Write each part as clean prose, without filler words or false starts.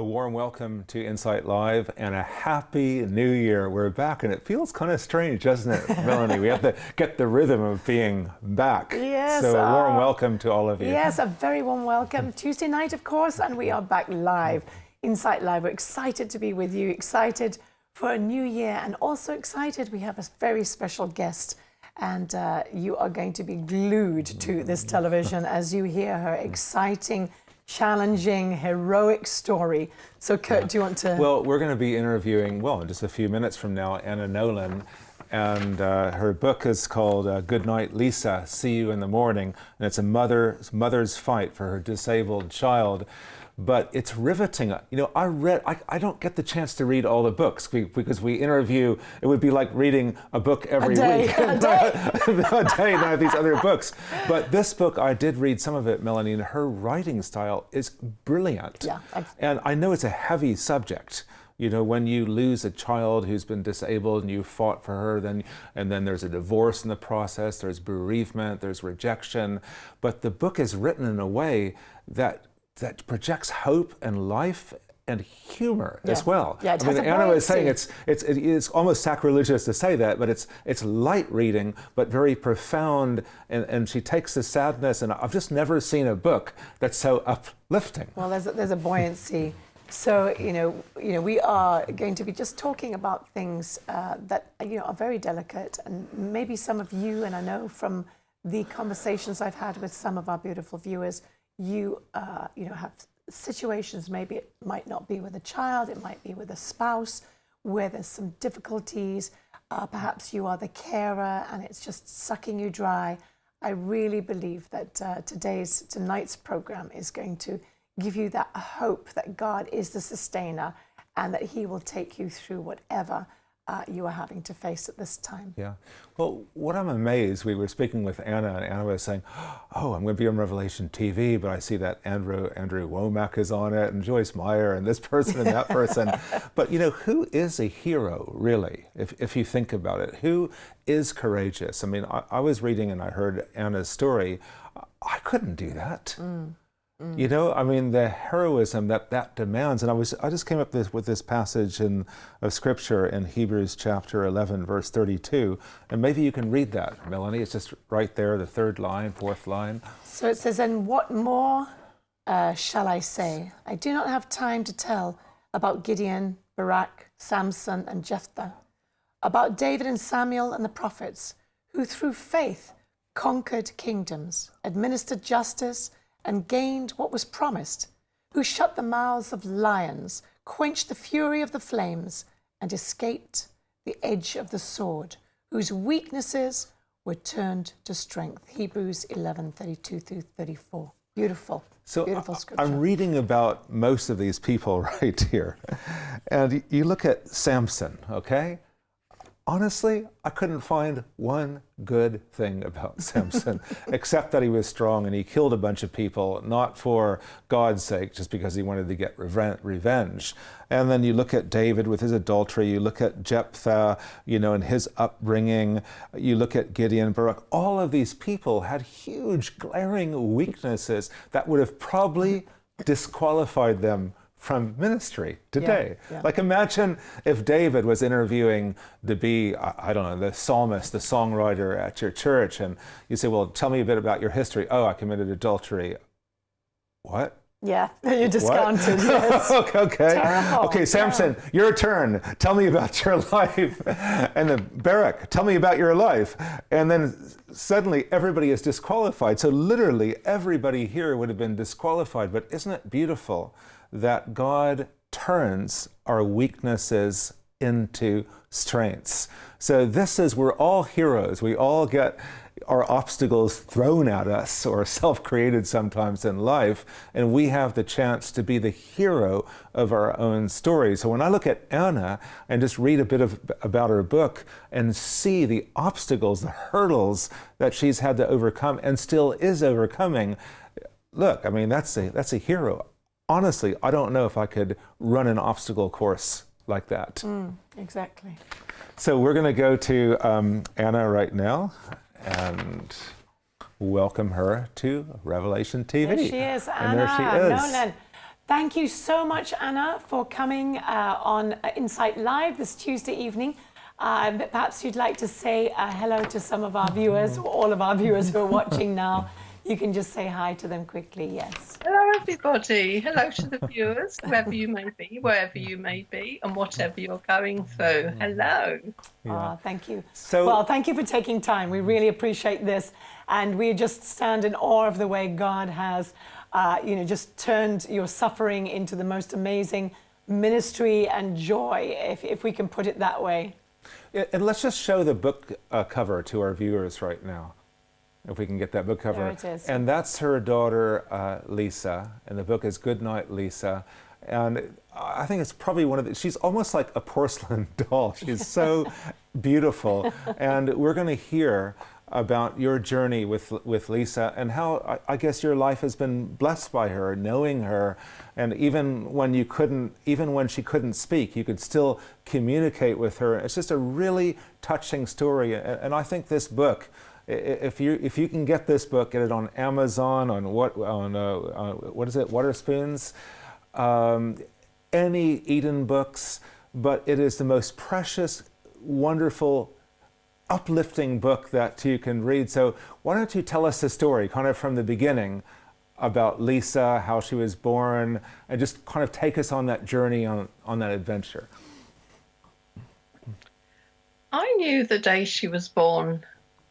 A warm welcome to Insight Live and a happy new year. We're back and it feels kind of strange, doesn't it, Melanie? We have to get the rhythm of being back. Yes. So a warm welcome to all of you. Yes, a very warm welcome. Tuesday night, of course, and we are back live. Insight Live. We're excited to be with you, excited for a new year, and also excited we have a very special guest. And you are going to be glued to this television as you hear her exciting, challenging, heroic story. So Kurt, do you want to... Well, we're going to be interviewing, in just a few minutes from now, Ana Nolan. And her book is called Goodnight Lisa, See You in the Morning. And it's a mother's fight for her disabled child. But it's riveting. You know, I don't get the chance to read all the books because we interview, it would be like reading a book every week. A day. A day, and I have these other books. But this book, I did read some of it, Melanie, and her writing style is brilliant. Yeah. And I know it's a heavy subject. You know, when you lose a child who's been disabled and you fought for her, and then there's a divorce in the process, there's bereavement, there's rejection. But the book is written in a way that projects hope and life and humor as well. Yeah, it has a Anna was saying buoyancy. it's almost sacrilegious to say that, but it's light reading, but very profound, and she takes the sadness, and I've just never seen a book that's so uplifting. Well, there's a buoyancy. So, you know, we are going to be just talking about things that, are very delicate, and maybe some of you, and I know from the conversations I've had with some of our beautiful viewers, you have situations, maybe it might not be with a child, it might be with a spouse, where there's some difficulties. Perhaps you are the carer and it's just sucking you dry. I really believe that tonight's program is going to give you that hope that God is the sustainer and that He will take you through whatever you are having to face at this time. Yeah. Well, what I'm amazed, we were speaking with Anna, and Anna was saying, oh, I'm going to be on Revelation TV, but I see that Andrew Womack is on it, and Joyce Meyer, and this person and that person. But, who is a hero, really, if you think about it? Who is courageous? I mean, I was reading and I heard Anna's story. I couldn't do that. The heroism that demands, and I just came up with this passage of Scripture in Hebrews chapter 11, verse 32, and maybe you can read that, Melanie. It's just right there, the third line, fourth line. So it says, "And what more shall I say? I do not have time to tell about Gideon, Barak, Samson, and Jephthah, about David and Samuel and the prophets, who through faith conquered kingdoms, administered justice, and gained what was promised, who shut the mouths of lions, quenched the fury of the flames, and escaped the edge of the sword, whose weaknesses were turned to strength." Hebrews 11:32-34. Beautiful. So beautiful scripture. I'm reading about most of these people right here. And you look at Samson, okay? Honestly, I couldn't find one good thing about Samson, except that he was strong and he killed a bunch of people, not for God's sake, just because he wanted to get revenge. And then you look at David with his adultery, you look at Jephthah, and his upbringing, you look at Gideon, Barak. All of these people had huge, glaring weaknesses that would have probably disqualified them from ministry today. Yeah. Like, imagine if David was interviewing to be, I don't know, the psalmist, the songwriter at your church, and you say, well, tell me a bit about your history. Oh, I committed adultery. What? Yeah, you discounted, yes. Okay. Terrible. Okay, Samson, your turn. Tell me about your life. And then Barak, tell me about your life. And then suddenly everybody is disqualified. So literally everybody here would have been disqualified. But isn't it beautiful that God turns our weaknesses into strengths? So we're all heroes. We all get our obstacles thrown at us, or self-created sometimes in life, and we have the chance to be the hero of our own story. So when I look at Anna and just read a bit about her book and see the obstacles, the hurdles that she's had to overcome and still is overcoming, look, that's a hero. Honestly, I don't know if I could run an obstacle course like that. Exactly. So we're going to go to Anna right now and welcome her to Revelation TV. There she is, And Ana there she is. Nolan. Thank you so much, Anna, for coming on Insight Live this Tuesday evening. Perhaps you'd like to say hello to some of our viewers, or all of our viewers who are watching now. You can just say hi to them quickly, yes. Hello, everybody. Hello to the viewers, whoever you may be, wherever you may be, and whatever you're going through. Hello. Yeah. Thank you. So, well, thank you for taking time. We really appreciate this. And we just stand in awe of the way God has, just turned your suffering into the most amazing ministry and joy, if we can put it that way. and let's just show the book cover to our viewers right now. If we can get that book cover. There it is. And that's her daughter, Lisa, and the book is Goodnight Lisa. And I think it's probably one of the, she's almost like a porcelain doll. She's so beautiful. And we're going to hear about your journey with Lisa and how I guess your life has been blessed by her, knowing her. And even when she couldn't speak, you could still communicate with her. It's just a really touching story. And I think this book, if you can get this book, get it on Amazon, on what is it, Waterspoons, any Eden books, but it is the most precious, wonderful, uplifting book that you can read. So why don't you tell us the story, kind of from the beginning, about Lisa, how she was born, and just kind of take us on that journey, on that adventure. I knew the day she was born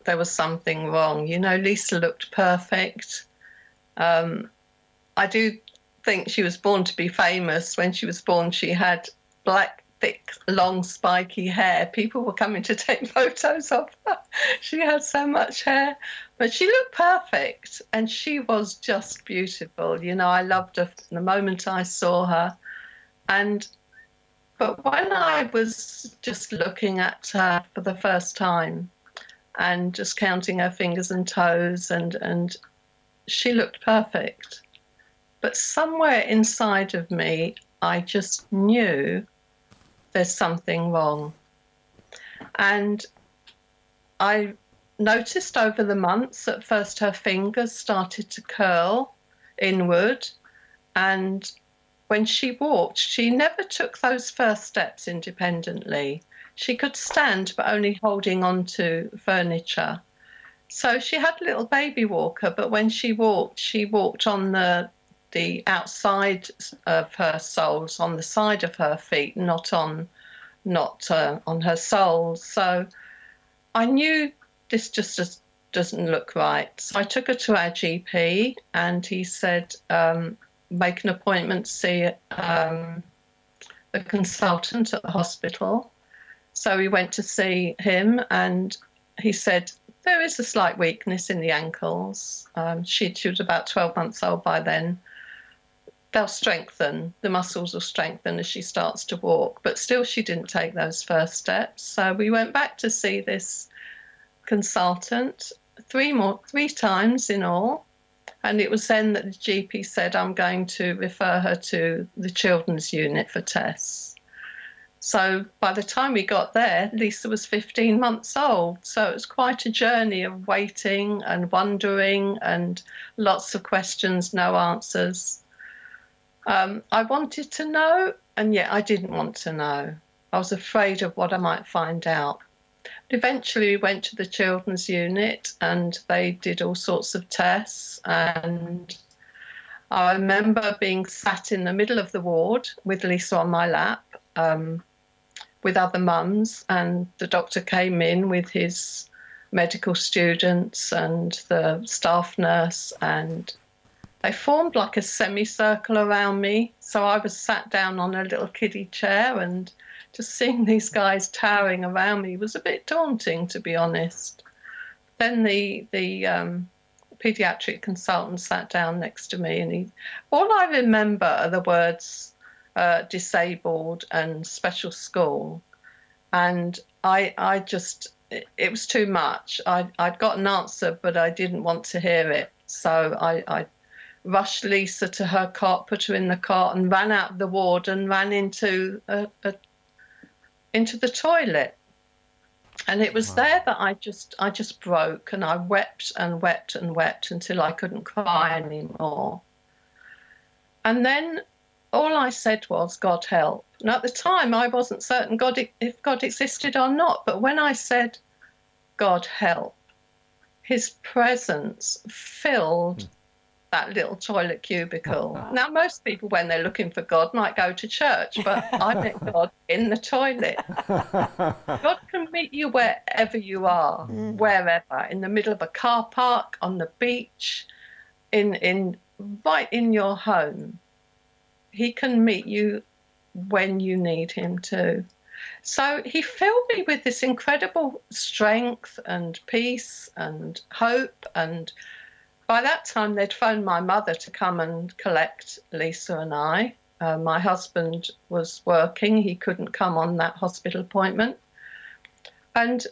there was something wrong. You know, Lisa looked perfect. I do think she was born to be famous. When she was born, she had black, thick, long, spiky hair. People were coming to take photos of her. She had so much hair, but she looked perfect, and she was just beautiful. You know, I loved her from the moment I saw her. But when I was just looking at her for the first time and just counting her fingers and toes, and she looked perfect. But somewhere inside of me, I just knew there's something wrong. And I noticed over the months, at first her fingers started to curl inward. And when she walked, she never took those first steps independently. She could stand, but only holding on to furniture. So she had a little baby walker, but when she walked on the outside of her soles, on the side of her feet, not on her soles. So I knew this just doesn't look right. So I took her to our GP, and he said, make an appointment to see the consultant at the hospital. So we went to see him, and he said, there is a slight weakness in the ankles. She was about 12 months old by then. They'll strengthen, the muscles will strengthen as she starts to walk, but still she didn't take those first steps. So we went back to see this consultant three times in all, and it was then that the GP said, I'm going to refer her to the children's unit for tests. So by the time we got there, Lisa was 15 months old. So it was quite a journey of waiting and wondering and lots of questions, no answers. I wanted to know, and yet I didn't want to know. I was afraid of what I might find out. Eventually we went to the children's unit, and they did all sorts of tests. And I remember being sat in the middle of the ward with Lisa on my lap, with other mums, and the doctor came in with his medical students and the staff nurse, and they formed like a semicircle around me. So I was sat down on a little kiddie chair, and just seeing these guys towering around me was a bit daunting, to be honest. Then the paediatric consultant sat down next to me, and all I remember are the words disabled and special school. And I just, it was too much. I'd got an answer, but I didn't want to hear it. So I rushed Lisa to her cot, put her in the cot, and ran out of the ward and ran into the toilet. And it was there that I just broke, and I wept and wept and wept until I couldn't cry anymore. And then all I said was, God help. And at the time, I wasn't certain if God existed or not. But when I said, God help, his presence filled that little toilet cubicle. Now, most people, when they're looking for God, might go to church, but I met God in the toilet. God can meet you wherever you are, wherever, in the middle of a car park, on the beach, right in your home. He can meet you when you need him to. So he filled me with this incredible strength and peace and hope. And by that time, they'd phoned my mother to come and collect Lisa and I. My husband was working. He couldn't come on that hospital appointment. And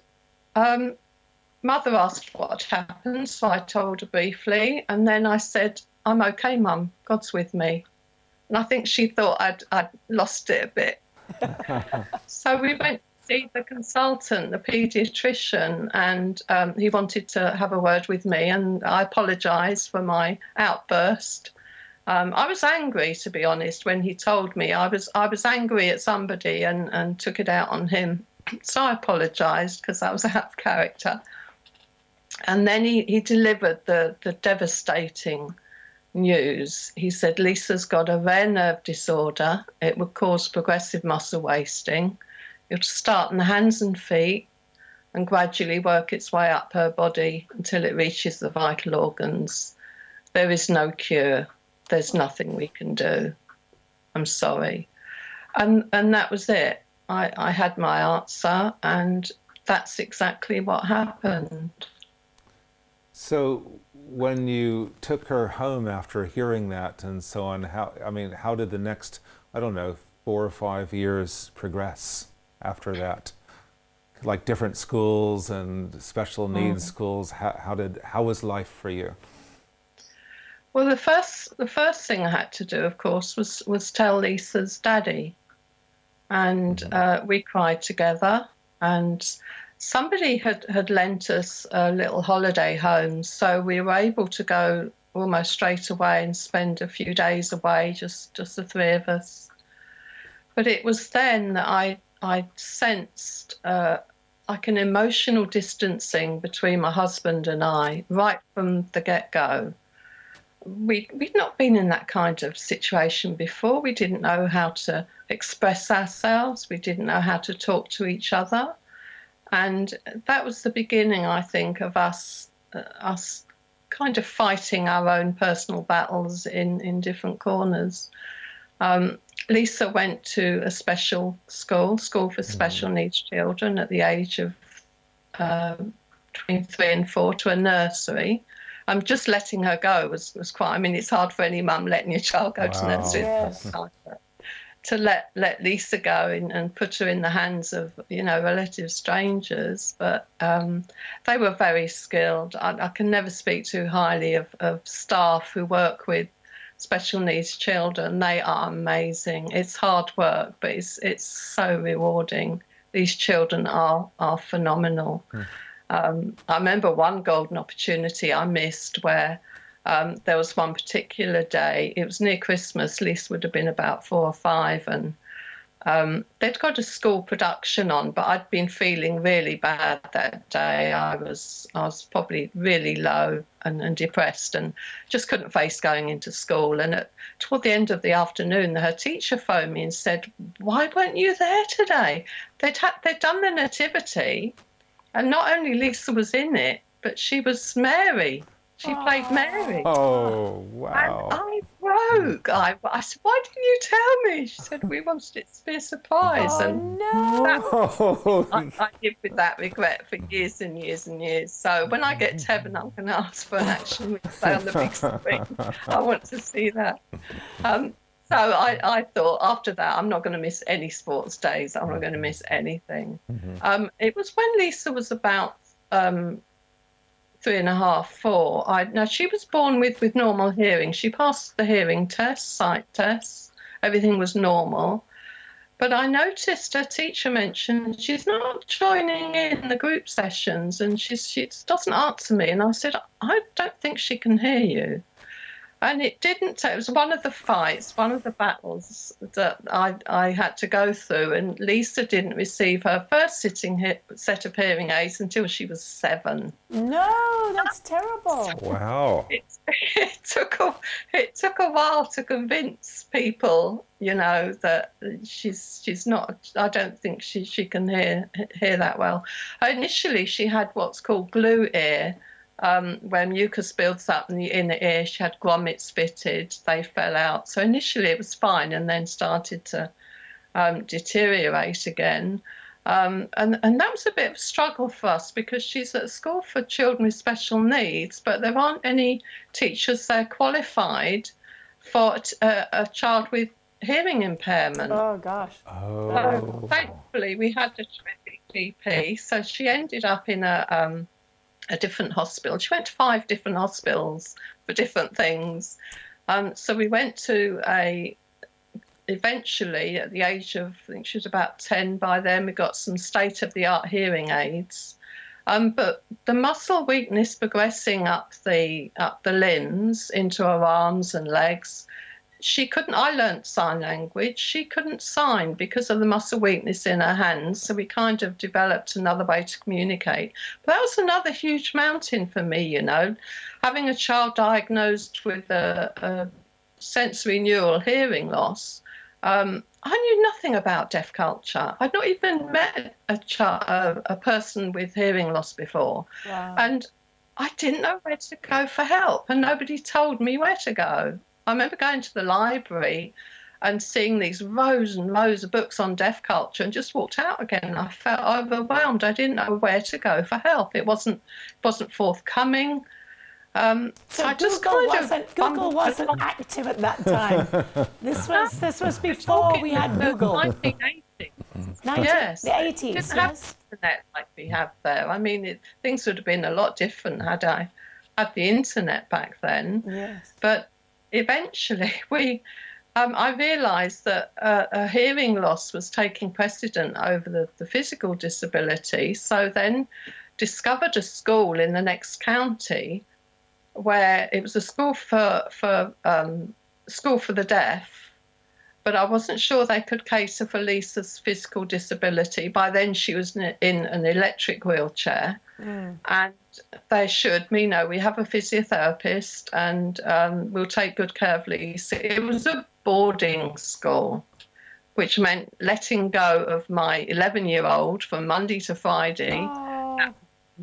mother asked what had happened, so I told her briefly. And then I said, I'm okay, Mum. God's with me. And I think she thought I'd lost it a bit. So we went to see the consultant, the paediatrician, and he wanted to have a word with me, and I apologised for my outburst. I was angry, to be honest, when he told me. I was angry at somebody and took it out on him. So I apologised because that was out of character. And then he delivered the devastating news. He said, Lisa's got a rare nerve disorder. It would cause progressive muscle wasting. It would start in the hands and feet and gradually work its way up her body until it reaches the vital organs. There is no cure. There's nothing we can do. I'm sorry. And that was it. I had my answer, and that's exactly what happened. So when you took her home after hearing that and so on, how did the next, 4 or 5 years progress after that? Like different schools and special needs schools, how was life for you? Well, the first thing I had to do, of course, was tell Lisa's daddy. And we cried together, and somebody had lent us a little holiday home, so we were able to go almost straight away and spend a few days away, just the three of us. But it was then that I sensed like an emotional distancing between my husband and I right from the get-go. We'd not been in that kind of situation before. We didn't know how to express ourselves. We didn't know how to talk to each other. And that was the beginning, I think, of us kind of fighting our own personal battles in different corners. Lisa went to a special school for special needs children at the age of between 3 and 4, to a nursery. Just letting her go was quite, it's hard for any mum letting your child go to nursery. Yes. To let Lisa go and put her in the hands of, relative strangers. But they were very skilled. I can never speak too highly of staff who work with special needs children. They are amazing. It's hard work, but it's so rewarding. These children are phenomenal. I remember one golden opportunity I missed where there was one particular day. It was near Christmas. Lisa would have been about 4 or 5, and they'd got a school production on, but I'd been feeling really bad that day. I was probably really low and depressed, and just couldn't face going into school. And toward the end of the afternoon, her teacher phoned me and said, "Why weren't you there today?" They'd done the nativity, and not only Lisa was in it, but she was Mary. She played Mary. Oh, wow. And I broke. I said, "Why didn't you tell me?" She said, "We wanted it to be a surprise." Oh, and no. I lived with that regret for years and years and years. So when I get to heaven, I'm going to ask for an action replay on the big screen. I want to see that. So I thought after that, I'm not going to miss any sports days. I'm not going to miss anything. It was when Lisa was about 3.5, 4. Now she was born with normal hearing. She passed the hearing test, sight tests. Everything was normal. But I noticed her teacher mentioned she's not joining in the group sessions, and she doesn't answer me. And I said, "I don't think she can hear you." And it didn't. It was one of the fights, one of the battles that I had to go through. And Lisa didn't receive her first set of hearing aids until she was 7. No, that's terrible. Wow. It took a while to convince people, that she's not. I don't think she can hear that well. Initially, she had what's called glue ear. Where mucus builds up in the inner ear. She had grommets fitted, they fell out. So initially it was fine and then started to deteriorate again. And that was a bit of a struggle for us because she's at a school for children with special needs, but there aren't any teachers there qualified for a child with hearing impairment. Oh, gosh. So thankfully, we had a terrific GP. So she ended up in a different hospital. She went to 5 different hospitals for different things. So we went to eventually at the age of, I think she was about 10 by then, we got some state-of-the-art hearing aids. But the muscle weakness progressing up the limbs into her arms and legs, I learnt sign language. She couldn't sign because of the muscle weakness in her hands. So we kind of developed another way to communicate. But that was another huge mountain for me, having a child diagnosed with a sensory neural hearing loss. I knew nothing about deaf culture. I'd not even met a person with hearing loss before. Wow. And I didn't know where to go for help, and nobody told me where to go. I remember going to the library and seeing these rows and rows of books on deaf culture and just walked out again. I felt overwhelmed. I didn't know where to go for help. It wasn't forthcoming. So I just Google wasn't active at that time. This was before we had Google. 1980. Yes, the 80s. Didn't have internet like we have there. I mean, things would have been a lot different had I had the internet back then. Yes. But eventually, I realised that a hearing loss was taking precedent over the physical disability. So then discovered a school in the next county where it was a school for the deaf, but I wasn't sure they could cater for Lisa's physical disability. By then she was in an electric wheelchair, and they assured me, no, we have a physiotherapist and we'll take good care of Lisa. It was a boarding school, which meant letting go of my 11-year-old from Monday to Friday. Oh.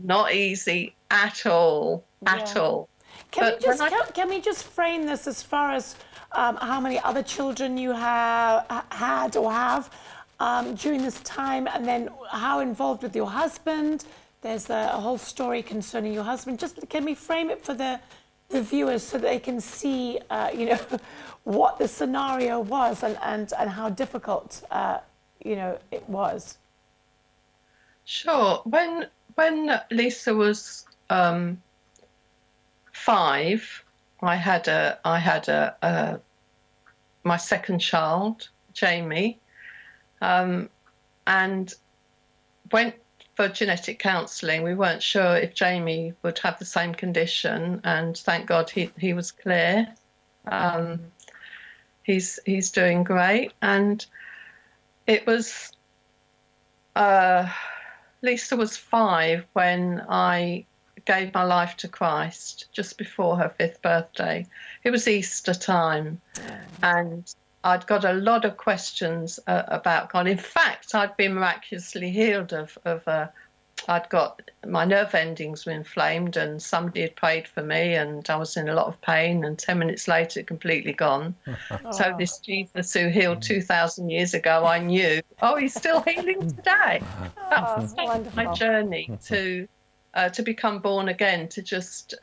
Not easy at all, at all. Can we just frame this as far as how many other children you had or have during this time, and then how involved with your husband? There's a whole story concerning your husband. Just can we frame it for the viewers so that they can see, what the scenario was and how difficult, it was? Sure. When Lisa was 5, I had my second child, Jamie, and went for genetic counselling. We weren't sure if Jamie would have the same condition, and thank God he was clear. He's doing great, and it was Lisa was 5 when I gave my life to Christ, just before her 5th birthday. It was Easter time, and I'd got a lot of questions about God. In fact, I'd been miraculously healed I'd got, my nerve endings were inflamed, and somebody had prayed for me, and I was in a lot of pain, and 10 minutes later, completely gone. So this Jesus who healed 2,000 years ago, I knew, he's still healing today. That was my journey to become born again, to just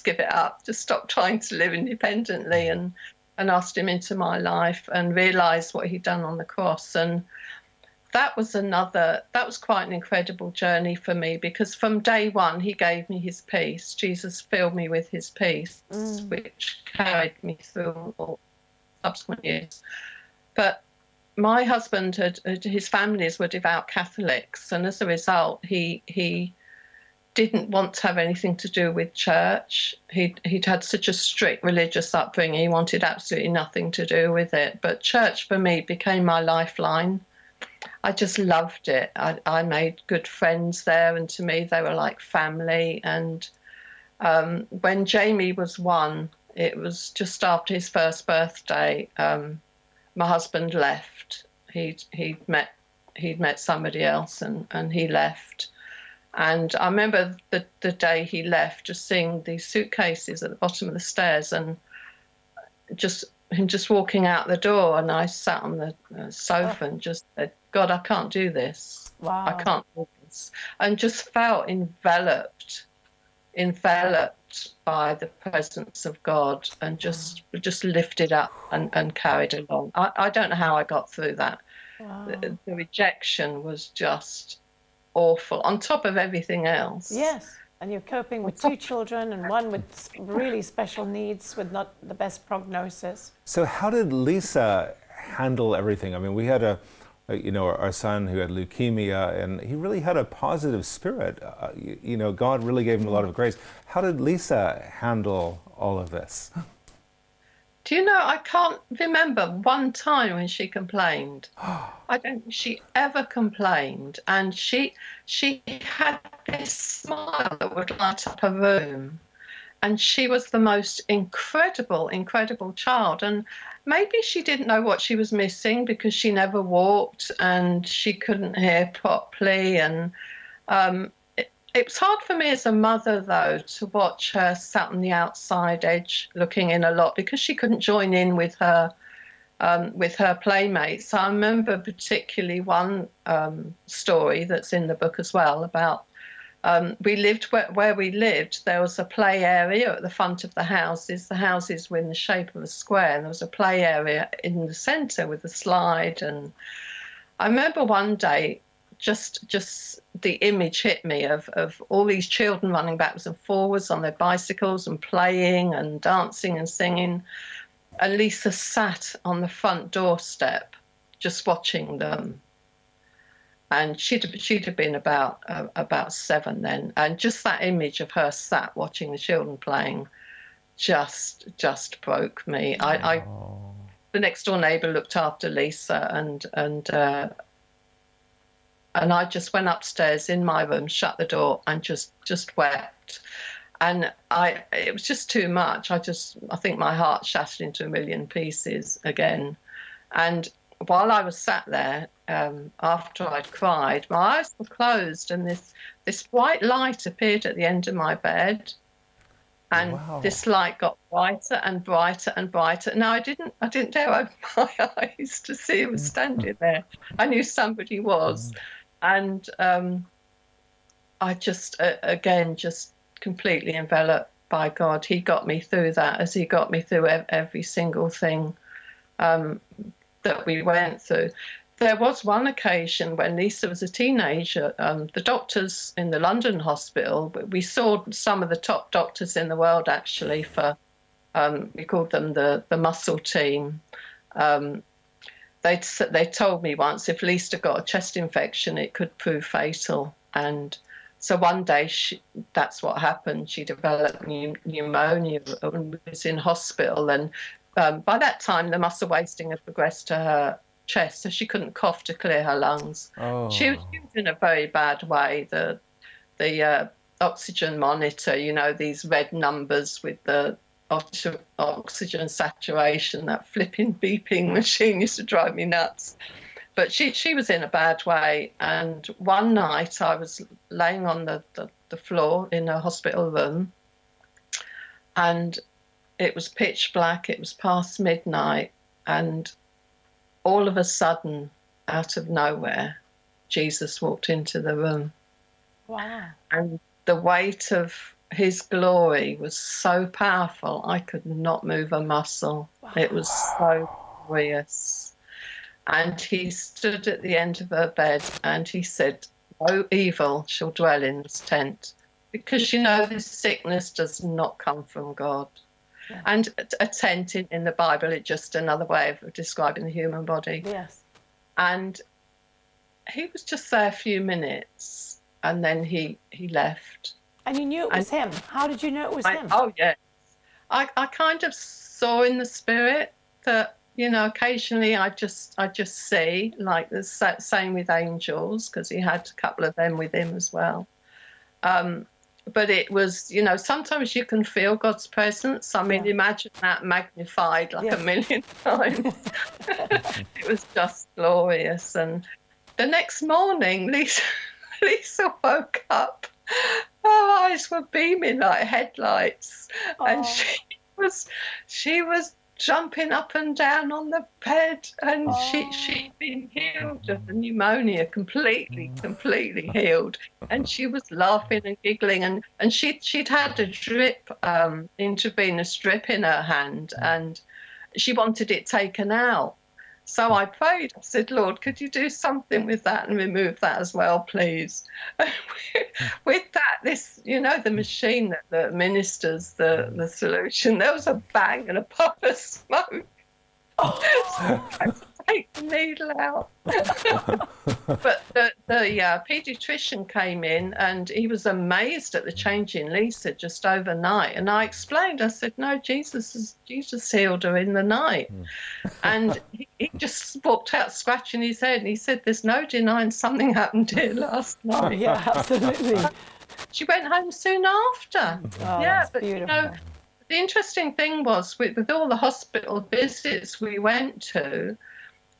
give it up, just stop trying to live independently, and asked him into my life and realised what he'd done on the cross. And that was quite an incredible journey for me, because from day one he gave me his peace. Jesus filled me with his peace, which carried me through all subsequent years. But my husband his families were devout Catholics, and as a result he didn't want to have anything to do with church. He'd had such a strict religious upbringing. He wanted absolutely nothing to do with it. But church for me became my lifeline. I just loved it. I made good friends there, and to me they were like family. And when Jamie was 1, it was just after his first birthday. My husband left. He'd met somebody else, and he left. And I remember the day he left, just seeing these suitcases at the bottom of the stairs, and him just walking out the door. And I sat on the sofa and just said, God, I can't do this. Wow. I can't do this. And just felt enveloped by the presence of God, and just lifted up and carried along. I don't know how I got through that. Wow. The rejection was just awful, on top of everything else. Yes, and you're coping with 2 children, and one with really special needs with not the best prognosis. So how did Lisa handle everything? I mean, we had our son who had leukemia, and he really had a positive spirit. God really gave him a lot of grace. How did Lisa handle all of this? Do you know, I can't remember one time when she complained. I don't think she ever complained. And she had this smile that would light up a room. And she was the most incredible, incredible child. And maybe she didn't know what she was missing because she never walked and she couldn't hear properly. And it was hard for me as a mother, though, to watch her sat on the outside edge looking in a lot, because she couldn't join in with her playmates. I remember particularly one story that's in the book as well about we lived where we lived. There was a play area at the front of the houses. The houses were in the shape of a square, and there was a play area in the centre with a slide. And I remember one day, just the image hit me of all these children running backwards and forwards on their bicycles and playing and dancing and singing. And Lisa sat on the front doorstep just watching them. And she'd have been about 7 then. And just that image of her sat watching the children playing just broke me. The next door neighbour looked after Lisa, and I just went upstairs in my room, shut the door, and just wept. And it was just too much. I think my heart shattered into a million pieces again. And while I was sat there, after I'd cried, my eyes were closed, and this white light appeared at the end of my bed. And Wow. This light got brighter and brighter and brighter. Now I didn't dare open my eyes to see who was standing there. I knew somebody was. And I just completely enveloped by God. He got me through that, as he got me through every single thing that we went through. There was one occasion when Lisa was a teenager. The doctors in the London hospital, we saw some of the top doctors in the world, actually, for, we called them the muscle team. They told me once if Lisa got a chest infection, it could prove fatal. And so one day, that's what happened. She developed pneumonia and was in hospital. And by that time, the muscle wasting had progressed to her chest, so she couldn't cough to clear her lungs. Oh. She was in a very bad way. The oxygen monitor, these red numbers with the oxygen saturation, that flipping beeping machine used to drive me nuts. But she was in a bad way. And one night I was laying on the floor in a hospital room, and it was pitch black. It was past midnight, and all of a sudden, out of nowhere, Jesus walked into the room. Wow. And the weight of his glory was so powerful, I could not move a muscle. Wow. It was so glorious. And he stood at the end of her bed and he said, "No evil shall dwell in this tent," because this sickness does not come from God. Yeah. And a tent in the Bible is just another way of describing the human body. Yes. And he was just there a few minutes, and then he left. And you knew it was him. How did you know it was him? Oh, yeah. I kind of saw in the spirit that, you know, occasionally I just see, like the same with angels, because he had a couple of them with him as well. But it was, you know, sometimes you can feel God's presence. I mean, imagine that magnified like a million times. It was just glorious. And the next morning, Lisa woke up. Her eyes were beaming like headlights, and she was jumping up and down on the bed, and she'd been healed of the pneumonia, completely healed, and she was laughing and giggling, and she'd had a drip, intravenous drip in her hand, and she wanted it taken out. So I prayed. I said, Lord, could you do something with that and remove that as well, please? With that, this, you know, the machine that administers the solution, there was a bang and a puff of smoke. So I had to take the needle out. But the paediatrician came in, and he was amazed at the change in Lisa just overnight. And I explained, I said, no, Jesus healed her in the night. And he just walked out scratching his head, and he said, there's no denying something happened here last night. Yeah, absolutely. She went home soon after. That's beautiful. You know, the interesting thing was, with all the hospital visits we went to,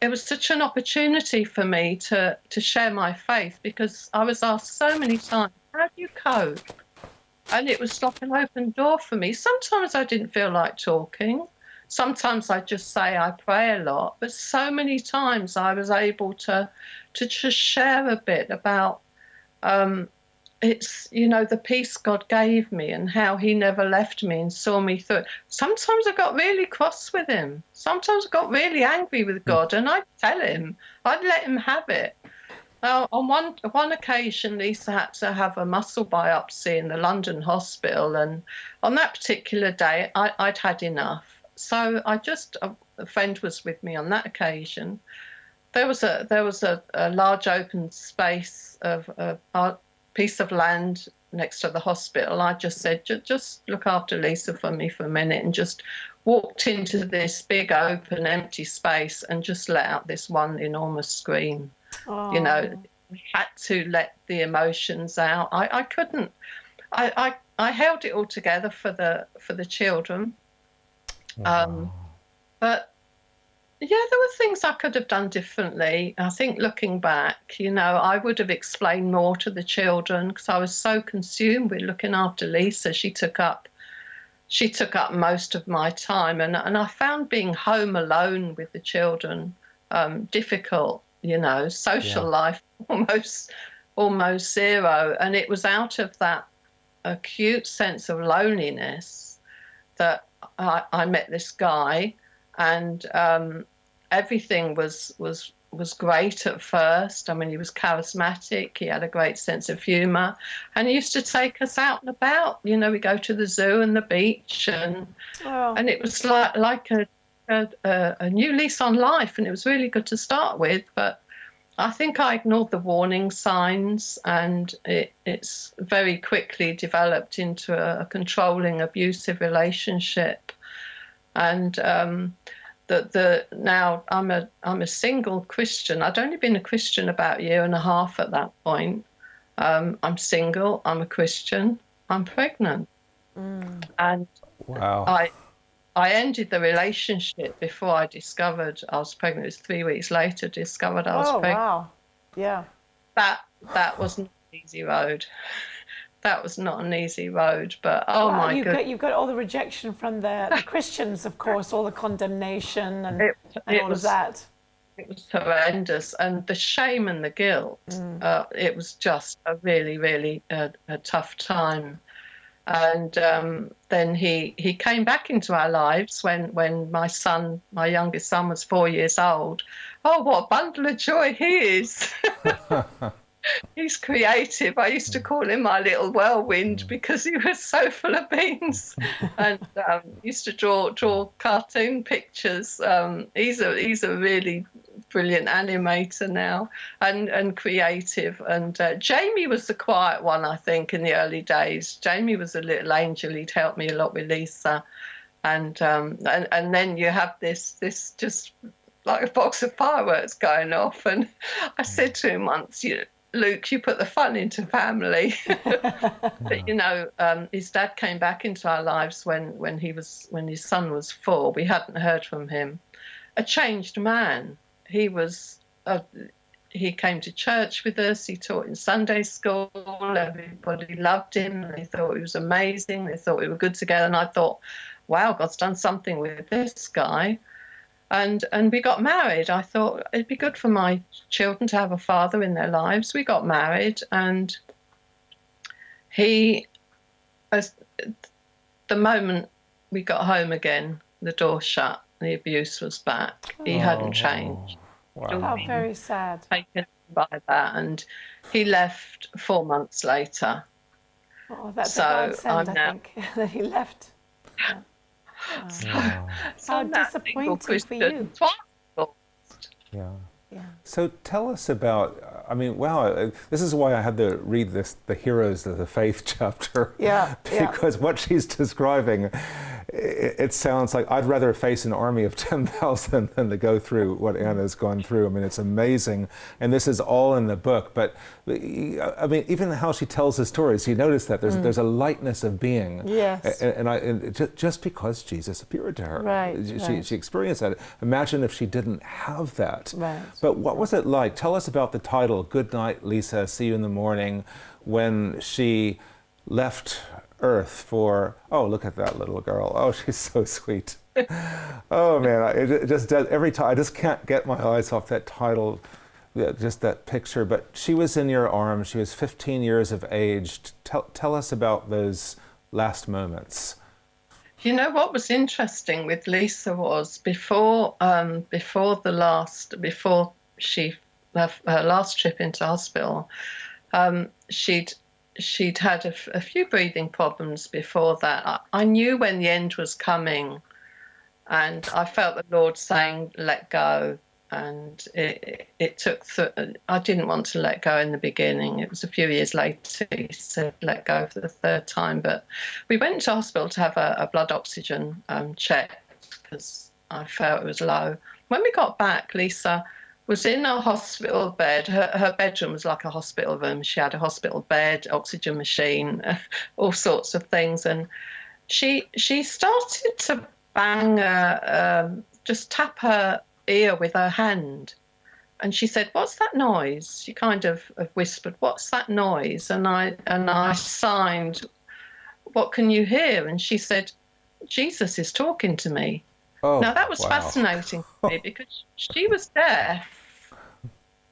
it was such an opportunity for me to share my faith, because I was asked so many times, how do you cope? And it was like an open door for me. Sometimes I didn't feel like talking. Sometimes I just say I pray a lot. But so many times I was able to just share a bit about it's, you know, the peace God gave me and how he never left me and saw me through it. Sometimes I got really cross with him. Sometimes I got really angry with God, and I'd tell him, I'd let him have it. On one occasion, Lisa had to have a muscle biopsy in the London hospital, and on that particular day, I'd had enough. So a friend was with me on that occasion. There was a large open space of a piece of land next to the hospital. I just said, just look after Lisa for me for a minute, and just walked into this big open empty space and just let out this one enormous scream. You know, I had to let the emotions out. I couldn't. I held it all together for the children. But yeah, there were things I could have done differently. I think looking back, you know, I would have explained more to the children, because I was so consumed with looking after Lisa. She took up most of my time, and I found being home alone with the children difficult. You know, social life almost zero, and it was out of that acute sense of loneliness that I met this guy, and everything was great at first. I mean, he was charismatic. He had a great sense of humour, and he used to take us out and about. You know, we go to the zoo and the beach, and it was like a new lease on life, and it was really good to start with. But I think I ignored the warning signs, and it's very quickly developed into a controlling, abusive relationship. And now I'm a single Christian. I'd only been a Christian about a year and a half at that point. I'm single. I'm a Christian. I'm pregnant, and wow. I ended the relationship before I discovered I was pregnant. It was 3 weeks later discovered I was pregnant. Oh, wow. Yeah. That wasn't an easy road. That was not an easy road, but my goodness. You've got all the rejection from the Christians, of course, all the condemnation and all of that. It was horrendous. And the shame and the guilt, it was just a really, really a tough time. And then he came back into our lives when my youngest son was 4 years old. Oh, what a bundle of joy he is. He's creative. I used to call him my little whirlwind because he was so full of beans, and used to draw cartoon pictures. He's a really brilliant animator now and creative. And Jamie was the quiet one, I think, in the early days. Jamie was a little angel. He'd helped me a lot with Lisa. And then you have this just like a box of fireworks going off. And I said to him once, Luke, you put the fun into family. But his dad came back into our lives when his son was 4. We hadn't heard from him. A changed man. He came to church with us. He taught in Sunday school. Everybody loved him. They thought he was amazing. They thought we were good together. And I thought, wow, God's done something with this guy. And we got married. I thought it'd be good for my children to have a father in their lives. We got married, and the moment we got home again, the door shut, the abuse was back. He hadn't changed. Wow. How very sad. Taken by that, and he left 4 months later. Oh, that's So a godsend, I'm I now- think, that he left. Yeah. Wow. How disappointing for you. Yeah. Yeah. So tell us about, I mean, wow, this is why I had to read the Heroes of the Faith chapter. Yeah, yeah. Because what she's describing, it sounds like I'd rather face an army of 10,000 than to go through what Anna's gone through. I mean, it's amazing. And this is all in the book. But I mean, even how she tells the stories, you notice that there's a lightness of being. Yes. And just because Jesus appeared to her. Right, She experienced that. Imagine if she didn't have that. Right. But what was it like? Tell us about the title, Goodnight Lisa, See You in the Morning, when she left Earth for, oh, look at that little girl. Oh, she's so sweet. Oh, man, it just does, every time, I just can't get my eyes off that title, just that picture. But she was in your arms. She was 15 years of age. Tell us about those last moments. You know what was interesting with Lisa was before she left her last trip into hospital, she'd had a few breathing problems before that. I knew when the end was coming, and I felt the Lord saying, "Let go." And it took. I didn't want to let go in the beginning. It was a few years later he said, "Let go" for the 3rd time. But we went to hospital to have a blood oxygen checked because I felt it was low. When we got back, Lisa was in a hospital bed. Her bedroom was like a hospital room. She had a hospital bed, oxygen machine, all sorts of things. And she started to bang, just tap her ear with her hand. And she said, "What's that noise?" She kind of whispered, "What's that noise?" And I signed, "What can you hear?" And she said, "Jesus is talking to me." Oh, Now, that was wow. fascinating to me because she was deaf,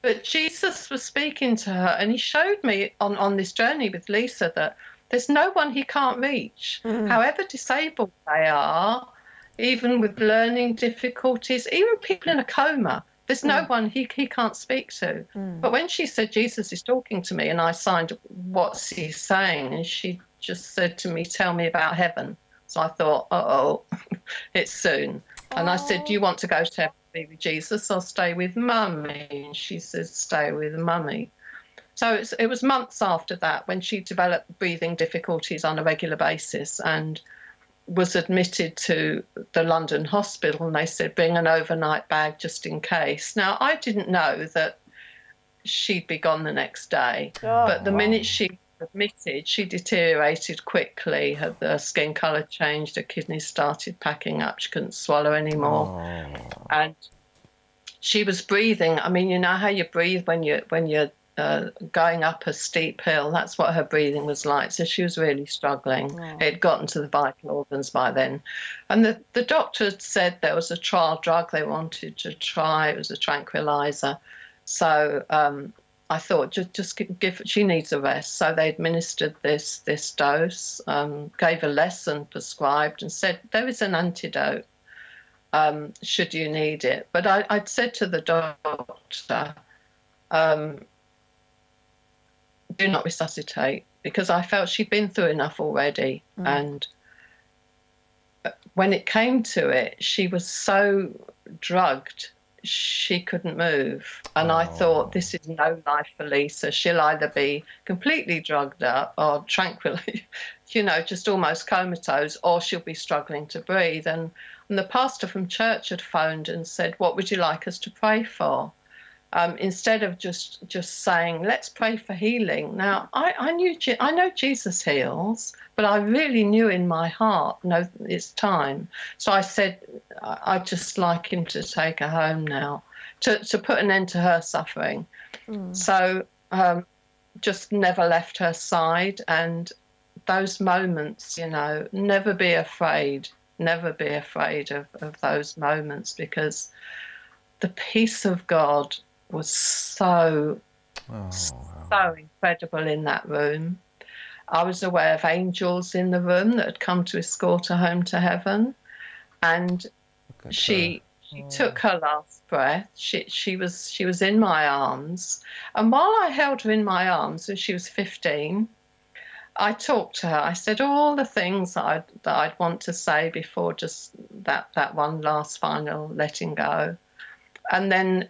but Jesus was speaking to her, and he showed me on this journey with Lisa that there's no one he can't reach, however disabled they are, even with learning difficulties, even people in a coma. There's no one he can't speak to. But when she said, "Jesus is talking to me," and I signed, "What's he saying?" And she just said to me, "Tell me about heaven." So I thought, uh-oh, it's soon. And I said, "Do you want to go to heaven to be with Jesus or stay with Mummy?" And she said, "Stay with Mummy." So it was months after that when she developed breathing difficulties on a regular basis and was admitted to the London hospital, and they said, "Bring an overnight bag just in case." Now, I didn't know that she'd be gone the next day, but the minute she admitted, she deteriorated quickly. Her skin colour changed, her kidneys started packing up, she couldn't swallow anymore. And she was breathing. I mean, you know how you breathe when you're going up a steep hill? That's what her breathing was like. So she was really struggling. It had gotten to the vital organs by then. And the doctor said there was a trial drug they wanted to try. It was a tranquilizer. So I thought, just give, she needs a rest. So they administered this dose, gave a lesson prescribed, and said there is an antidote should you need it. But I'd said to the doctor, do not resuscitate, because I felt she'd been through enough already. And when it came to it, she was so drugged. she couldn't move. And I thought, this is no life for Lisa. She'll either be completely drugged up or tranquilly, just almost comatose, or she'll be struggling to breathe. And the pastor from church had phoned and said, what would you like us to pray for? Instead of just saying, let's pray for healing. Now, I know Jesus heals, but I really knew in my heart, no, it's time. So I said, I'd just like him to take her home now, to put an end to her suffering. So just never left her side. And those moments, never be afraid of those moments, because the peace of God was so incredible in that room. I was aware of angels in the room that had come to escort her home to heaven, and she took her last breath. She was in my arms, and while I held her in my arms, and she was 15, I talked to her. I said all the things that I'd want to say before just that one last final letting go. And then,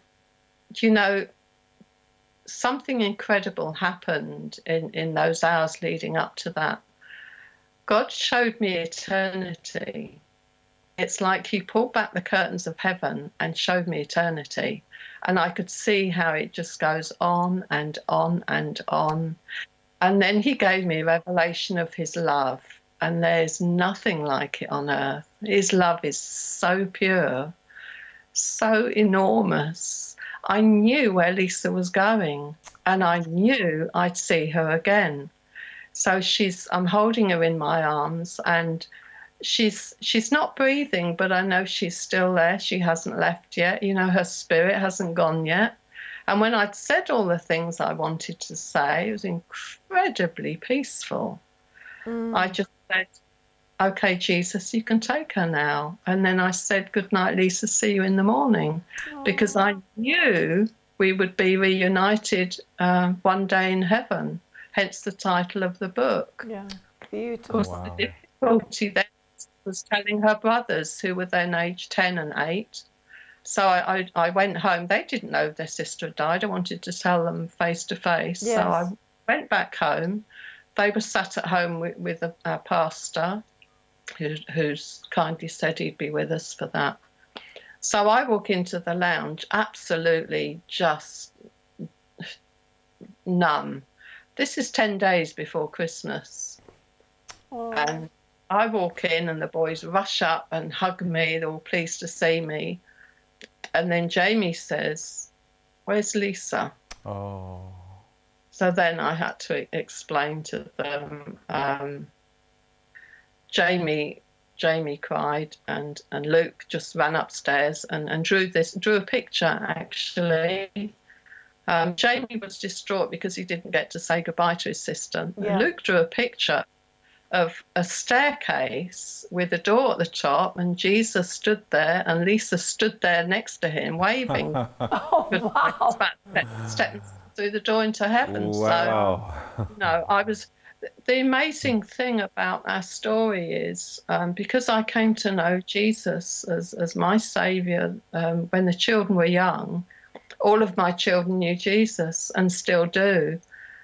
something incredible happened in those hours leading up to that. God showed me eternity. It's like he pulled back the curtains of heaven and showed me eternity. And I could see how it just goes on and on and on. And then he gave me a revelation of his love. And there's nothing like it on earth. His love is so pure, so enormous. I knew where Lisa was going, and I knew I'd see her again. So I'm holding her in my arms, and she's not breathing, but I know she's still there. She hasn't left yet. Her spirit hasn't gone yet. And when I'd said all the things I wanted to say, it was incredibly peaceful. I just said, okay, Jesus, you can take her now. And then I said, goodnight, Lisa, see you in the morning. Because I knew we would be reunited one day in heaven, hence the title of the book. Yeah, beautiful. Of course, the difficulty then was telling her brothers, who were then aged 10 and 8. So I went home. They didn't know their sister had died. I wanted to tell them face to face. Yes. So I went back home. They were sat at home with a pastor who's kindly said he'd be with us for that. So I walk into the lounge absolutely just numb. This is 10 days before Christmas. And I walk in and the boys rush up and hug me. They're all pleased to see me. And then Jamie says, where's Lisa? So then I had to explain to them. Jamie cried, and Luke just ran upstairs and drew a picture, actually. Jamie was distraught because he didn't get to say goodbye to his sister. Yeah. Luke drew a picture of a staircase with a door at the top, and Jesus stood there, and Lisa stood there next to him, waving. Oh, wow. Stepping through the door into heaven. Wow. So, the amazing thing about our story is because I came to know Jesus as my saviour when the children were young, all of my children knew Jesus and still do.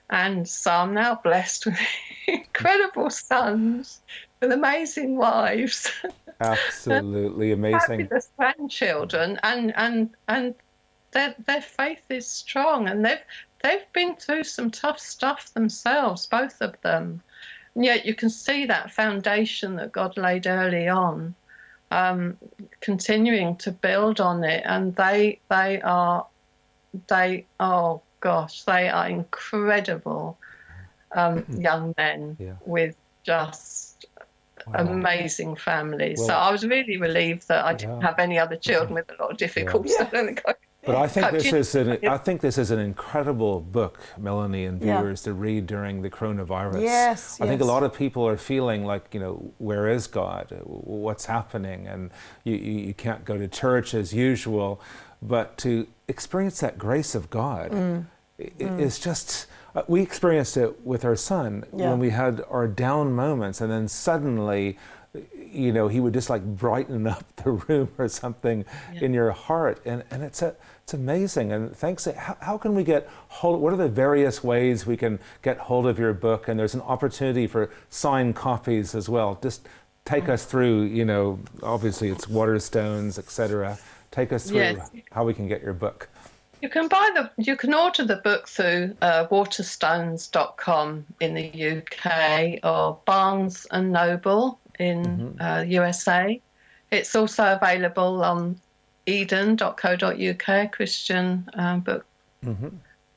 And so I'm now blessed with incredible sons, with amazing wives. Absolutely amazing. Fabulous grandchildren, and their faith is strong, and they've been through some tough stuff themselves, both of them. And yet you can see that foundation that God laid early on, continuing to build on it, and they are incredible young men with just amazing families. So I was really relieved that I didn't have any other children with a lot of difficulties. But I think this is an incredible book, Melanie, and viewers to read during the coronavirus. Yes, I think a lot of people are feeling like, where is God? What's happening? And you can't go to church as usual. But to experience that grace of God is just, we experienced it with our son when we had our down moments, and then suddenly you know, he would just like brighten up the room or something in your heart. And it's amazing. And thanks. How can we get hold, what are the various ways we can get hold of your book? And there's an opportunity for signed copies as well. Just take us through, you know, obviously it's Waterstones, etc. Take us through how we can get your book. You can order the book through waterstones.com in the UK or Barnes and Noble in USA. It's also available on eden.co.uk, Christian book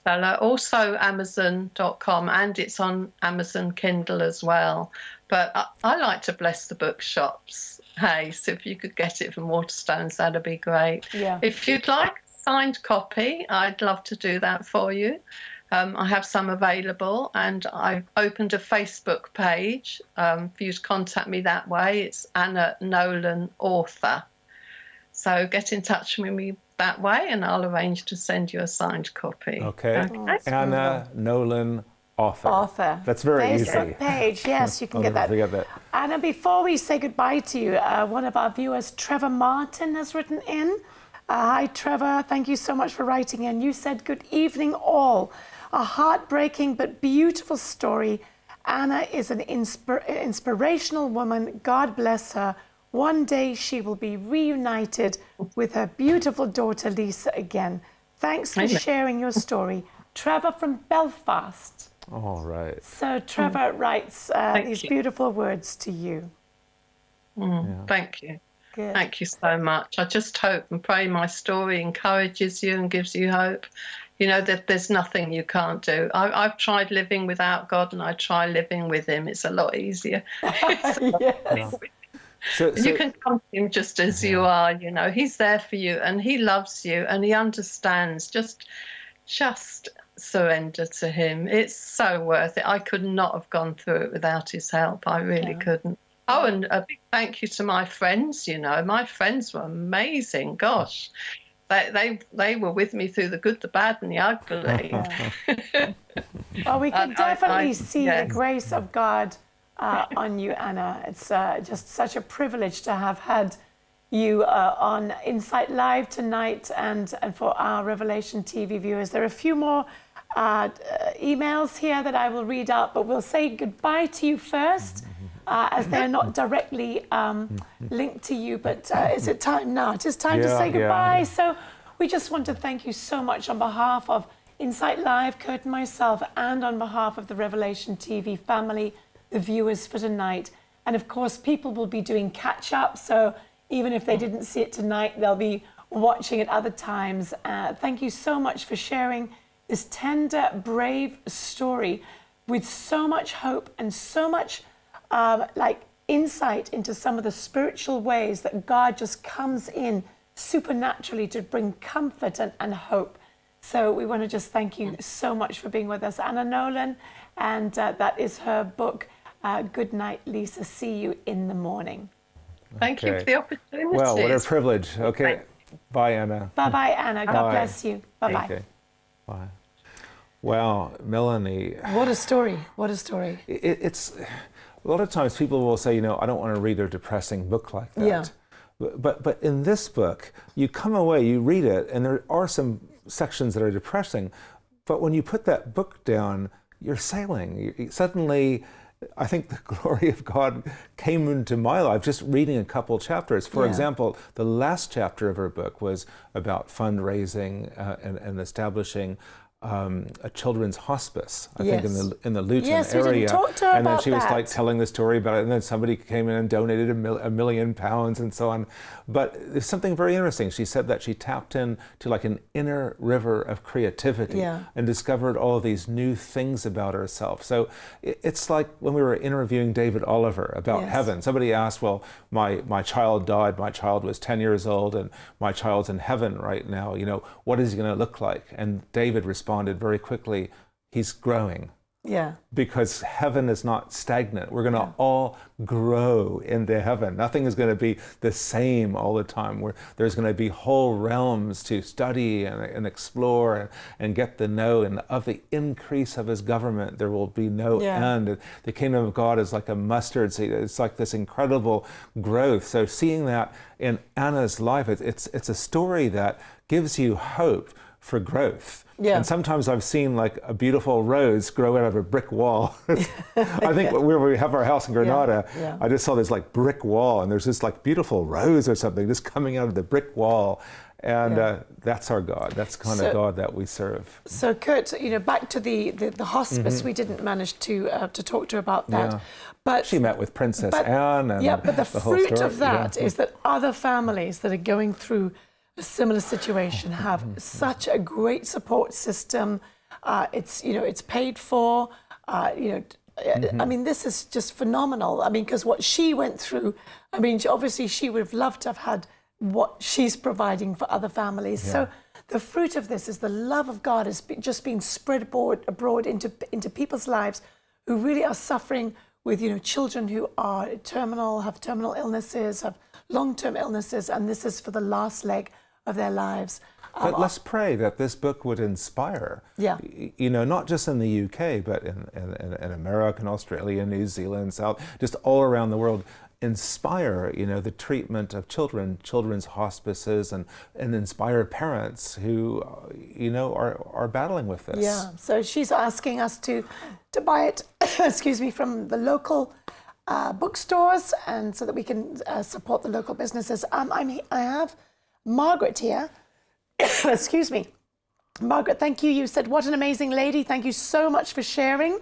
seller. Also Amazon.com, and it's on Amazon Kindle as well. But I like to bless the bookshops. Hey, so if you could get it from Waterstones, that'd be great. Yeah. If you'd like signed copy, I'd love to do that for you. I have some available, and I've opened a Facebook page for you to contact me that way. It's Ana Nolan Author. So get in touch with me that way, and I'll arrange to send you a signed copy. Okay. Ana Nolan Author. That's very Facebook easy. page, yes, you can get that. Forget that. Anna, before we say goodbye to you, one of our viewers, Trevor Martin, has written in. Hi, Trevor. Thank you so much for writing in. You said, "Good evening, all. A heartbreaking but beautiful story. Anna is an inspirational woman. God bless her. One day she will be reunited with her beautiful daughter, Lisa, again. Thanks for sharing your story." Trevor from Belfast. All right. So Trevor writes these beautiful words to you. Thank you. Good. Thank you so much. I just hope and pray my story encourages you and gives you hope. You know that there's nothing you can't do. I've tried living without God, and I try living with him. It's a lot easier. So you can come to him just as you are. You know, he's there for you, and he loves you, and he understands. Just surrender to him. It's so worth it. I could not have gone through it without his help. I really couldn't. Oh, and a big thank you to my friends. You know, my friends were amazing. Gosh, they were with me through the good, the bad, and the ugly. Well, we can definitely see the grace of God on you, Anna. It's just such a privilege to have had you on Insight Live tonight, and for our Revelation TV viewers. There are a few more emails here that I will read out, but we'll say goodbye to you first. As they're not directly linked to you, but is it time now? It is time to say goodbye. Yeah. So we just want to thank you so much on behalf of Insight Live, Kurt and myself, and on behalf of the Revelation TV family, the viewers for tonight. And of course, people will be doing catch up. So even if they didn't see it tonight, they'll be watching it other times. Thank you so much for sharing this tender, brave story with so much hope and so much insight into some of the spiritual ways that God just comes in supernaturally to bring comfort and hope. So we want to just thank you so much for being with us, Ana Nolan, and that is her book, Goodnight Lisa, See You in the Morning. Thank you for the opportunity. Well, what a privilege. Okay, bye, Anna. Bye-bye, Anna. God bless you. Bye-bye. Okay. Bye. Well, Melanie. What a story. What a story. It's... A lot of times people will say, you know, I don't want to read a depressing book like that. Yeah. But in this book, you come away, you read it, and there are some sections that are depressing. But when you put that book down, you're sailing. Suddenly, I think the glory of God came into my life just reading a couple chapters. For example, the last chapter of her book was about fundraising and establishing a children's hospice, I think in the Luton area. We talk to her and then about she was like telling the story about it, and then somebody came in and donated £1 million and so on. But there's something very interesting. She said that she tapped into like an inner river of creativity and discovered all of these new things about herself. So it's like when we were interviewing David Oliver about heaven. Somebody asked, well, my child died, my child was 10 years old, and my child's in heaven right now. You know, what is he going to look like? And David responded very quickly, he's growing. Yeah. because heaven is not stagnant. We're going to all grow into heaven. Nothing is going to be the same all the time. There's going to be whole realms to study and explore and get to know. And of the increase of his government, there will be no end. The kingdom of God is like a mustard seed. It's like this incredible growth. So seeing that in Anna's life, it's a story that gives you hope for growth. Yeah. And sometimes I've seen like a beautiful rose grow out of a brick wall. I think where we have our house in Granada, I just saw this like brick wall, and there's this like beautiful rose or something just coming out of the brick wall. And that's our God. That's the kind of God that we serve. So Kurt, back to the hospice, we didn't manage to talk to her about that. Yeah. But she met with Princess Anne. And but the fruit whole story. of that is that other families that are going through a similar situation have such a great support system. It's paid for. I mean, this is just phenomenal. I mean, because what she went through, I mean, obviously she would have loved to have had what she's providing for other families. So the fruit of this is the love of God is just being spread abroad into people's lives who really are suffering with, children who are have terminal illnesses, have long-term illnesses, and this is for the last leg of their lives. But let's pray that this book would inspire, not just in the UK, but in America and Australia, New Zealand, just all around the world, inspire, the treatment of children's hospices, and inspire parents who, are battling with this. Yeah, so she's asking us to buy it, from the local bookstores, and so that we can support the local businesses. I have Margaret here. Excuse me. Margaret, thank you. You said, what an amazing lady. Thank you so much for sharing.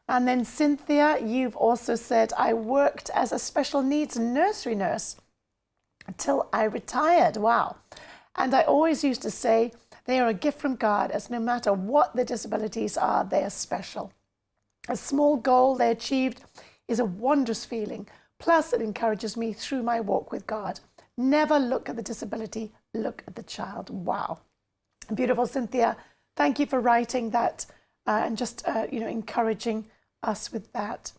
And then Cynthia, you've also said, I worked as a special needs nursery nurse until I retired. Wow. And I always used to say, they are a gift from God, as no matter what their disabilities are, they are special. A small goal they achieved is a wondrous feeling. Plus, it encourages me through my walk with God. Never look at the disability, look at the child. Wow. Beautiful, Cynthia. Thank you for writing that and just, encouraging us with that.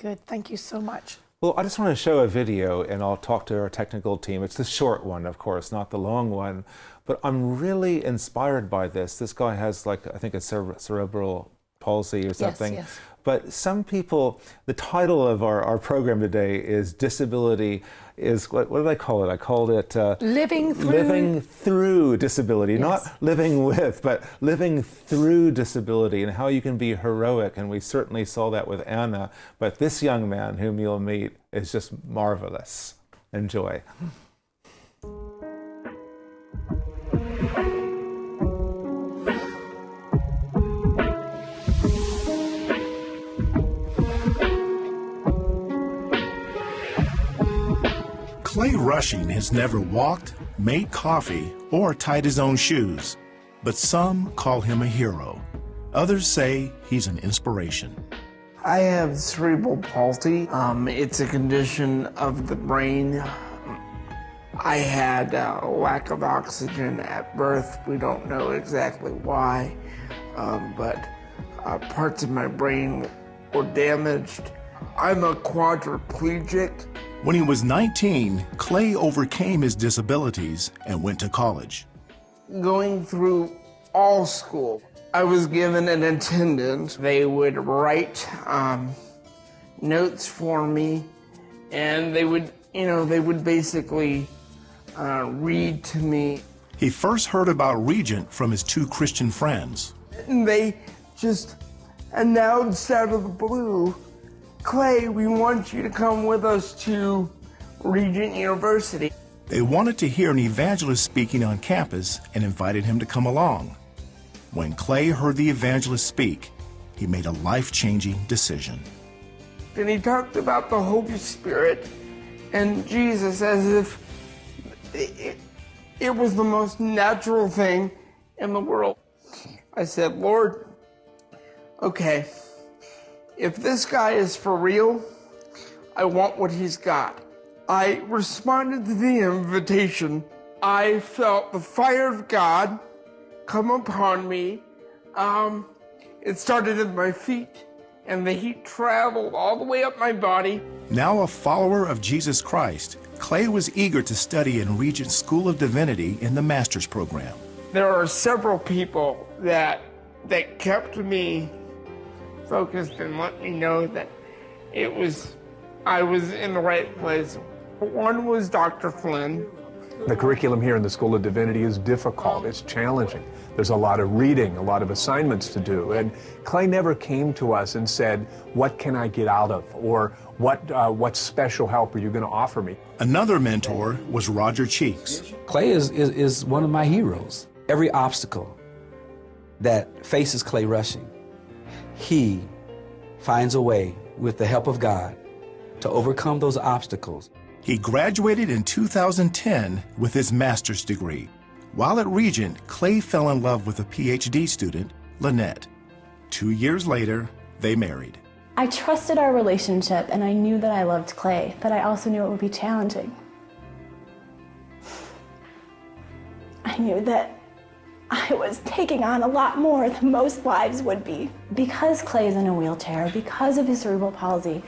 Good. Thank you so much. Well, I just want to show a video, and I'll talk to our technical team. It's the short one, of course, not the long one. But I'm really inspired by this. This guy has, I think it's cerebral palsy or something. Yes. But some people, the title of our program today is Disability is, what did I call it? I called it Living Through Disability. Yes. Not living with, but living through disability, and how you can be heroic. And we certainly saw that with Anna. But this young man whom you'll meet is just marvelous. Enjoy. Clay Rushing has never walked, made coffee, or tied his own shoes, but some call him a hero. Others say he's an inspiration. I have cerebral palsy. It's a condition of the brain. I had a lack of oxygen at birth. We don't know exactly why, but parts of my brain were damaged. I'm a quadriplegic. When he was 19, Clay overcame his disabilities and went to college. Going through all school, I was given an attendant. They would write notes for me, and they would basically read to me. He first heard about Regent from his two Christian friends. And they just announced out of the blue, Clay, we want you to come with us to Regent University. They wanted to hear an evangelist speaking on campus and invited him to come along. When Clay heard the evangelist speak, he made a life-changing decision. And he talked about the Holy Spirit and Jesus as if it was the most natural thing in the world. I said, Lord, okay, if this guy is for real, I want what he's got. I responded to the invitation. I felt the fire of God come upon me. It started at my feet, and the heat traveled all the way up my body. Now a follower of Jesus Christ, Clay was eager to study in Regent School of Divinity in the master's program. There are several people that kept me focused and let me know that I was in the right place. One was Dr. Flynn. The curriculum here in the School of Divinity is difficult, it's challenging. There's a lot of reading, a lot of assignments to do. And Clay never came to us and said, what can I get out of? Or what special help are you going to offer me? Another mentor was Roger Cheeks. Clay is one of my heroes. Every obstacle that faces Clay Rushing, he finds a way, with the help of God, to overcome those obstacles. He graduated in 2010 with his master's degree. While at Regent, Clay fell in love with a PhD student, Lynette. 2 years later, they married. I trusted our relationship, and I knew that I loved Clay, but I also knew it would be challenging. I knew that I was taking on a lot more than most wives would be. Because Clay is in a wheelchair, because of his cerebral palsy,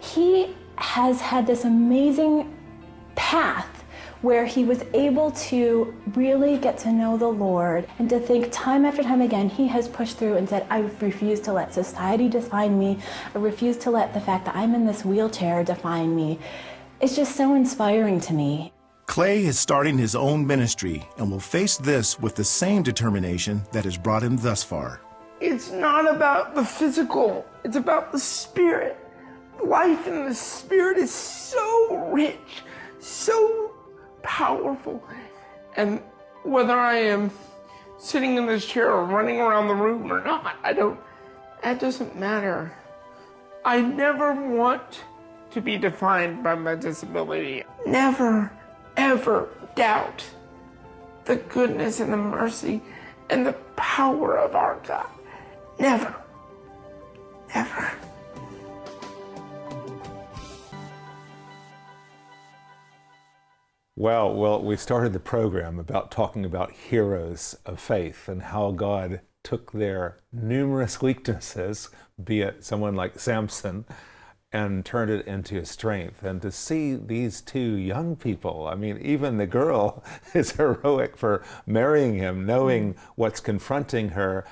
he has had this amazing path where he was able to really get to know the Lord and to think time after time again, he has pushed through and said, I refuse to let society define me. I refuse to let the fact that I'm in this wheelchair define me. It's just so inspiring to me. Clay is starting his own ministry and will face this with the same determination that has brought him thus far. It's not about the physical, it's about the spirit. Life in the spirit is so rich, so powerful. And whether I am sitting in this chair or running around the room or not, that doesn't matter. I never want to be defined by my disability. Never, ever doubt the goodness and the mercy and the power of our God. Never, never. Well, we started the program about talking about heroes of faith and how God took their numerous weaknesses, be it someone like Samson, and turned it into a strength. And to see these two young people, I mean, even the girl is heroic for marrying him, knowing what's confronting her,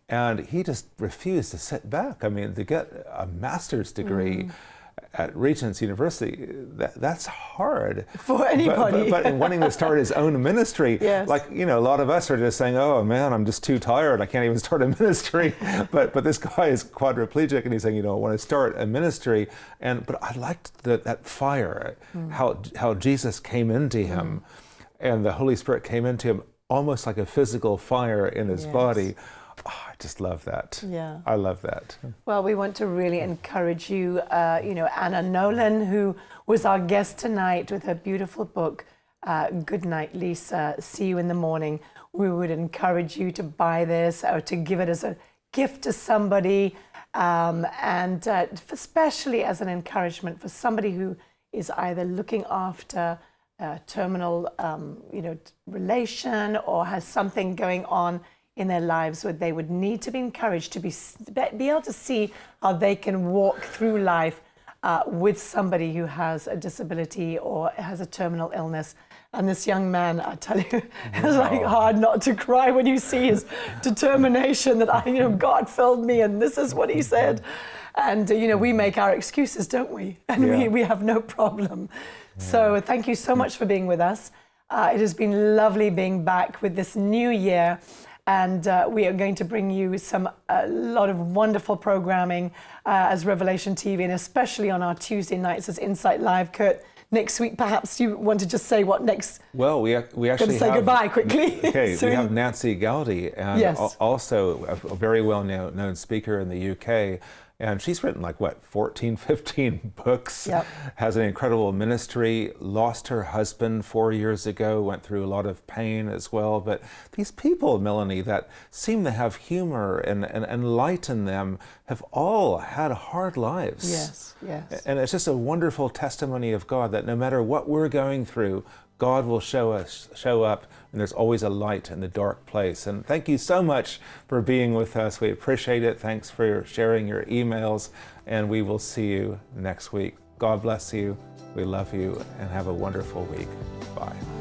and he just refused to sit back. I mean, to get a master's degree at Regent's University, that's hard. For anybody. But in wanting to start his own ministry, Yes. like, you know, a lot of us are just saying, oh man, I'm just too tired, I can't even start a ministry. but this guy is quadriplegic and he's saying, you know, I want to start a ministry. But I liked that fire, how Jesus came into him and the Holy Spirit came into him almost like a physical fire in his body. Oh, I just love that. Yeah. I love that. Well, we want to really encourage you, Ana Nolan, who was our guest tonight with her beautiful book, Goodnight Lisa, See You in the Morning. We would encourage you to buy this or to give it as a gift to somebody, and especially as an encouragement for somebody who is either looking after a terminal, relation or has something going on in their lives where they would need to be encouraged to be able to see how they can walk through life with somebody who has a disability or has a terminal illness. And this young man, I tell you, it was like hard not to cry when you see his determination that God filled me and this is what he said. And we make our excuses, don't we? And we have no problem. Yeah. So thank you so much for being with us. It has been lovely being back with this new year. And we are going to bring you a lot of wonderful programming as Revelation TV, and especially on our Tuesday nights as Insight Live. Kurt, next week, perhaps you want to just say what next? Well, we actually say goodbye quickly. Okay, we have Nancy Gowdy, and also a very well-known speaker in the UK. And she's written 14, 15 books, has an incredible ministry, lost her husband 4 years ago, went through a lot of pain as well. But these people, Melanie, that seem to have humor and light in them have all had hard lives. Yes. And it's just a wonderful testimony of God that no matter what we're going through, God will show up, and there's always a light in the dark place. And thank you so much for being with us. We appreciate it. Thanks for sharing your emails, and we will see you next week. God bless you. We love you, and have a wonderful week. Bye.